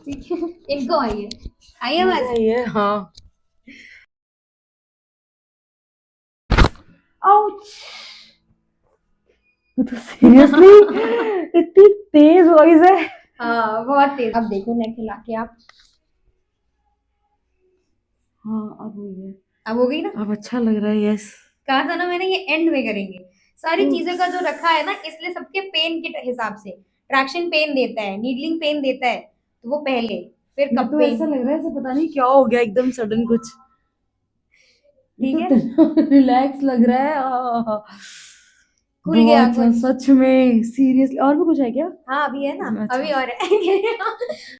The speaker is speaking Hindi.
ठीक है, इनको आइए आइए बस। ये हाँ। आउच। तो सीरियसली इतनी तेज वॉइस है। हाँ बहुत तेज। अब देखो नेक हिला के आप। हाँ अब हुई है। अब हो गई ना। अब अच्छा लग रहा है। यस। कहा था ना मैंने, ये एंड में करेंगे सारी चीजों का जो रखा है ना, इसलिए सबके पेन के हिसाब से। ट्रैक्शन पेन देता है, नीडलिंग पेन देता है, तो वो पहले, फिर मैं कप तो ऐसा पेन। लग रहा है जैसे पता नहीं क्या हो गया एकदम सडन कुछ। ये ठीक तो है, रिलैक्स लग रहा है। खुल गया बहुत खुल। सच में सीरियसली। और भी कुछ है क्या हाँ अभी है ना, इसमें? अभी अच्छा। और है